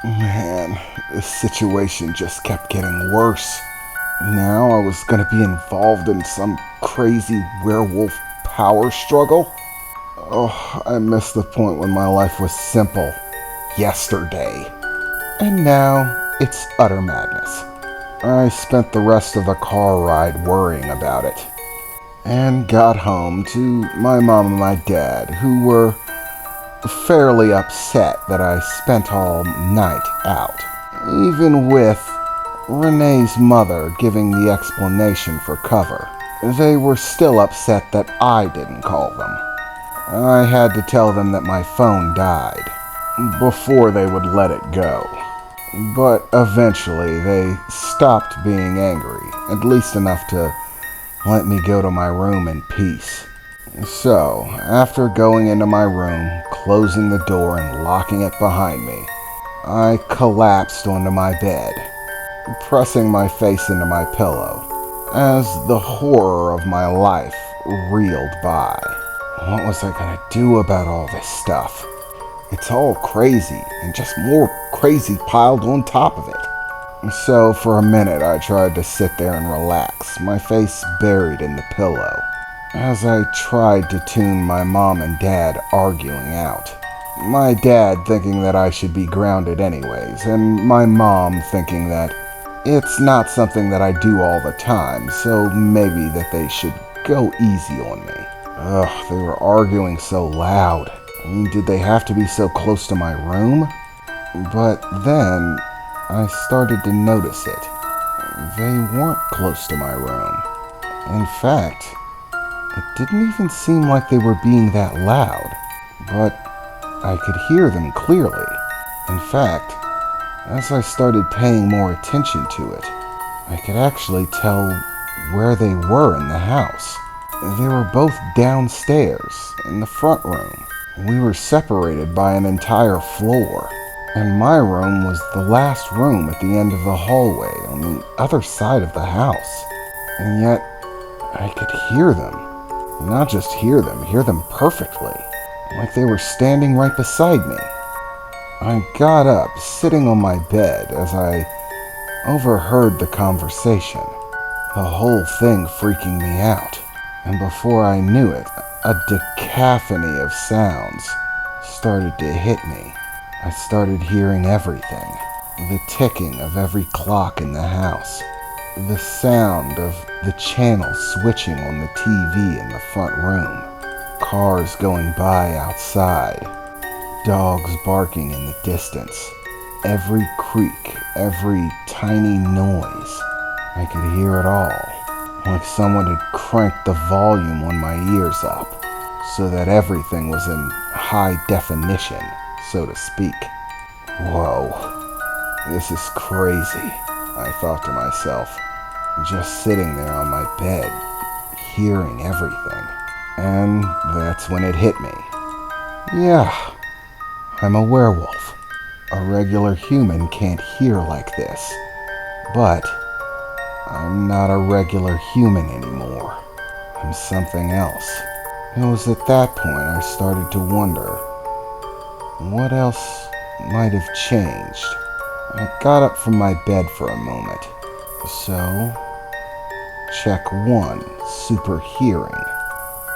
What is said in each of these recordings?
Man, this situation just kept getting worse. Now I was gonna be involved in some crazy werewolf power struggle. Oh, I missed the point when my life was simple. Yesterday. And now it's utter madness. I spent the rest of the car ride worrying about it. And got home to my mom and my dad, who were fairly upset that I spent all night out. Even with Renee's mother giving the explanation for cover, they were still upset that I didn't call them. I had to tell them that my phone died before they would let it go. But eventually they stopped being angry, at least enough to let me go to my room in peace. So, after going into my room, closing the door and locking it behind me, I collapsed onto my bed, pressing my face into my pillow as the horror of my life reeled by. What was I gonna do about all this stuff? It's all crazy, and just more crazy piled on top of it. So for a minute I tried to sit there and relax, my face buried in the pillow, as I tried to tune my mom and dad arguing out. My dad thinking that I should be grounded anyways, and my mom thinking that it's not something that I do all the time, so maybe that they should go easy on me. Ugh, they were arguing so loud. I mean, did they have to be so close to my room? But then I started to notice it. They weren't close to my room. In fact, it didn't even seem like they were being that loud, but I could hear them clearly. In fact, as I started paying more attention to it, I could actually tell where they were in the house. They were both downstairs, in the front room. We were separated by an entire floor, and my room was the last room at the end of the hallway on the other side of the house. And yet, I could hear them. Not just hear them perfectly, like they were standing right beside me. I got up, sitting on my bed, as I overheard the conversation, the whole thing freaking me out. And before I knew it, a cacophony of sounds started to hit me. I started hearing everything. The ticking of every clock in the house. The sound of the channel switching on the TV in the front room. Cars going by outside. Dogs barking in the distance. Every creak, every tiny noise. I could hear it all. Like someone had cranked the volume on my ears up, so that everything was in high definition, so to speak. Whoa, this is crazy, I thought to myself, just sitting there on my bed, hearing everything. And that's when it hit me. Yeah, I'm a werewolf. A regular human can't hear like this, but I'm not a regular human anymore. I'm something else. It was at that point I started to wonder, what else might have changed? I got up from my bed for a moment. So, check 1, super hearing.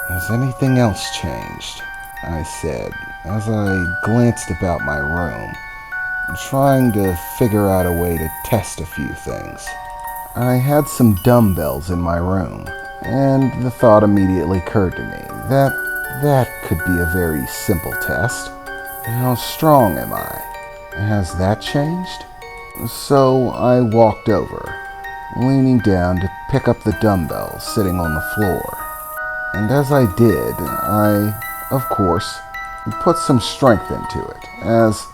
Has anything else changed? I said, as I glanced about my room, trying to figure out a way to test a few things. I had some dumbbells in my room, and the thought immediately occurred to me that that could be a very simple test. How strong am I? Has that changed? So I walked over, leaning down to pick up the dumbbells sitting on the floor. And as I did, I, of course, put some strength into it, as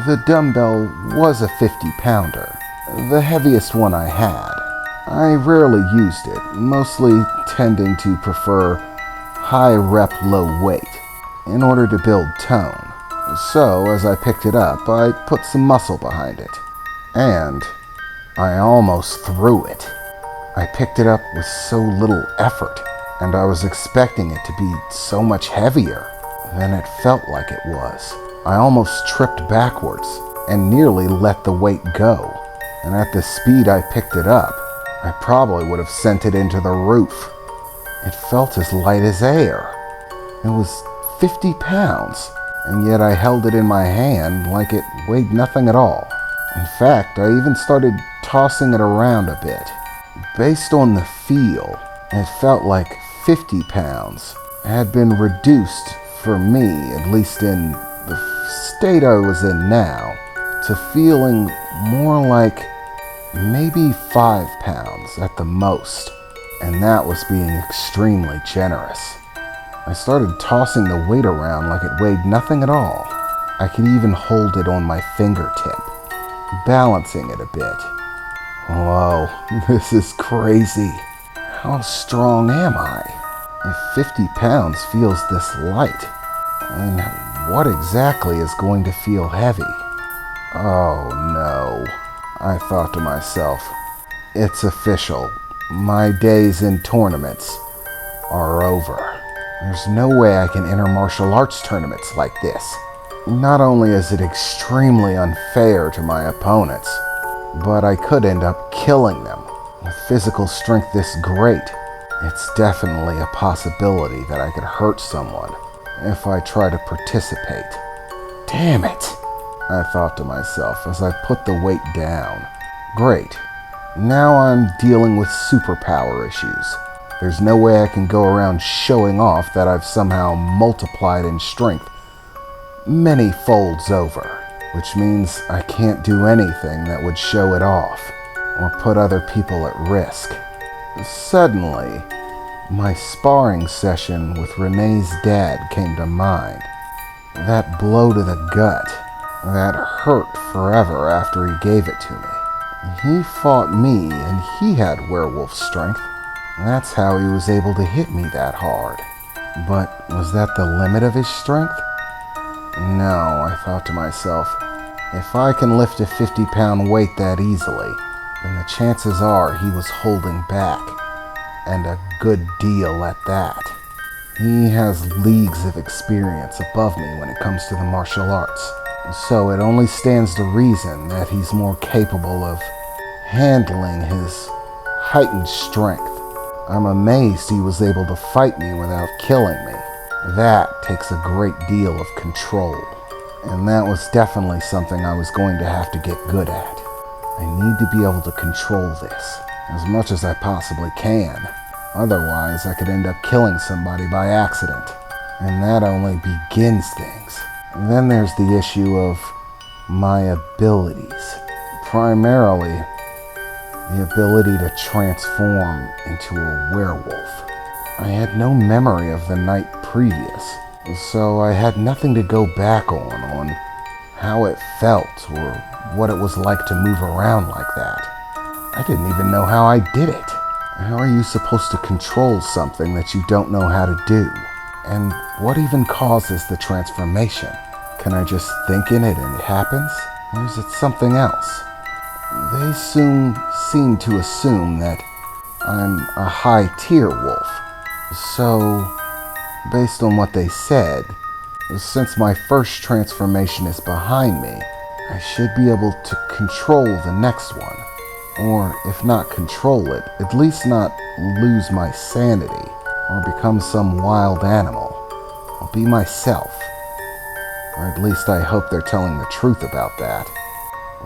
the dumbbell was a 50-pounder, the heaviest one I had. I rarely used it, mostly tending to prefer high rep low weight in order to build tone. So as I picked it up, I put some muscle behind it. And I almost threw it. I picked it up with so little effort, and I was expecting it to be so much heavier than it felt like it was. I almost tripped backwards, and nearly let the weight go. And at the speed I picked it up, I probably would have sent it into the roof. It felt as light as air. It was 50 pounds, and yet I held it in my hand like it weighed nothing at all. In fact, I even started tossing it around a bit. Based on the feel, it felt like 50 pounds had been reduced, for me, at least in the state I was in now, to feeling more like maybe 5 pounds at the most, and that was being extremely generous. I started tossing the weight around like it weighed nothing at all. I could even hold it on my fingertip, balancing it a bit. Whoa, this is crazy. How strong am I? If 50 pounds feels this light, then what exactly is going to feel heavy? Oh no, I thought to myself. It's official. My days in tournaments are over. There's no way I can enter martial arts tournaments like this. Not only is it extremely unfair to my opponents, but I could end up killing them. With physical strength this great, it's definitely a possibility that I could hurt someone if I try to participate. Damn it, I thought to myself as I put the weight down. Great. Now I'm dealing with superpower issues. There's no way I can go around showing off that I've somehow multiplied in strength many folds over, which means I can't do anything that would show it off or put other people at risk. Suddenly, my sparring session with Renee's dad came to mind. That blow to the gut, that hurt forever after he gave it to me. He fought me and he had werewolf strength. That's how he was able to hit me that hard. But was that the limit of his strength? No, I thought to myself. If I can lift a 50-pound weight that easily, then the chances are he was holding back. And a good deal at that. He has leagues of experience above me when it comes to the martial arts. So it only stands to reason that he's more capable of handling his heightened strength. I'm amazed he was able to fight me without killing me. That takes a great deal of control. And that was definitely something I was going to have to get good at. I need to be able to control this as much as I possibly can. Otherwise, I could end up killing somebody by accident. And that only begins things. And then there's the issue of my abilities. Primarily, the ability to transform into a werewolf. I had no memory of the night previous, so I had nothing to go back on how it felt or what it was like to move around like that. I didn't even know how I did it. How are you supposed to control something that you don't know how to do? And what even causes the transformation? Can I just think in it and it happens? Or is it something else? They seem to assume that I'm a high-tier wolf. So, based on what they said, since my first transformation is behind me, I should be able to control the next one. Or, if not control it, at least not lose my sanity or become some wild animal. I'll be myself. Or at least I hope they're telling the truth about that.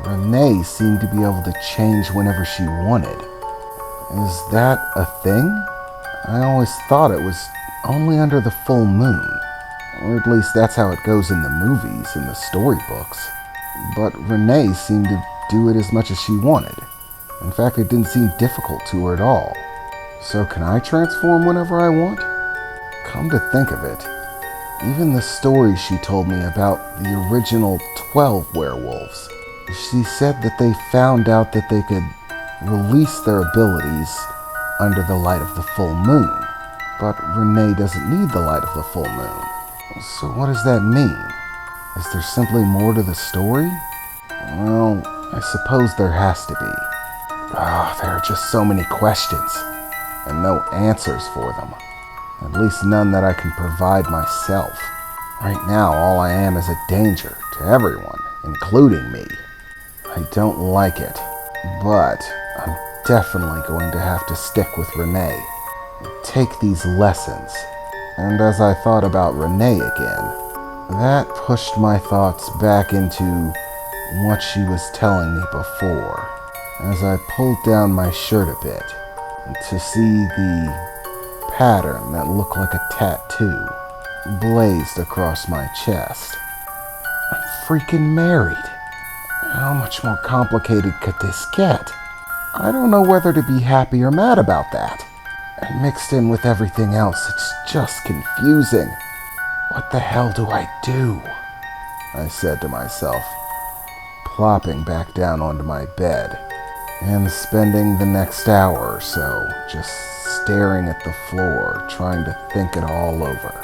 Renee seemed to be able to change whenever she wanted. Is that a thing? I always thought it was only under the full moon. Or at least that's how it goes in the movies and the storybooks. But Renee seemed to do it as much as she wanted. In fact, it didn't seem difficult to her at all. So can I transform whenever I want? Come to think of it, even the story she told me about the original 12 werewolves, she said that they found out that they could release their abilities under the light of the full moon. But Renee doesn't need the light of the full moon. So what does that mean? Is there simply more to the story? Well, I suppose there has to be. There are just so many questions, and no answers for them. At least none that I can provide myself. Right now, all I am is a danger to everyone, including me. I don't like it, but I'm definitely going to have to stick with Renee and take these lessons. And as I thought about Renee again, that pushed my thoughts back into what she was telling me before, as I pulled down my shirt a bit to see the pattern that looked like a tattoo blazed across my chest. I'm freaking married. How much more complicated could this get? I don't know whether to be happy or mad about that. And mixed in with everything else, it's just confusing. What the hell do I do? I said to myself, plopping back down onto my bed and spending the next hour or so just staring at the floor, trying to think it all over.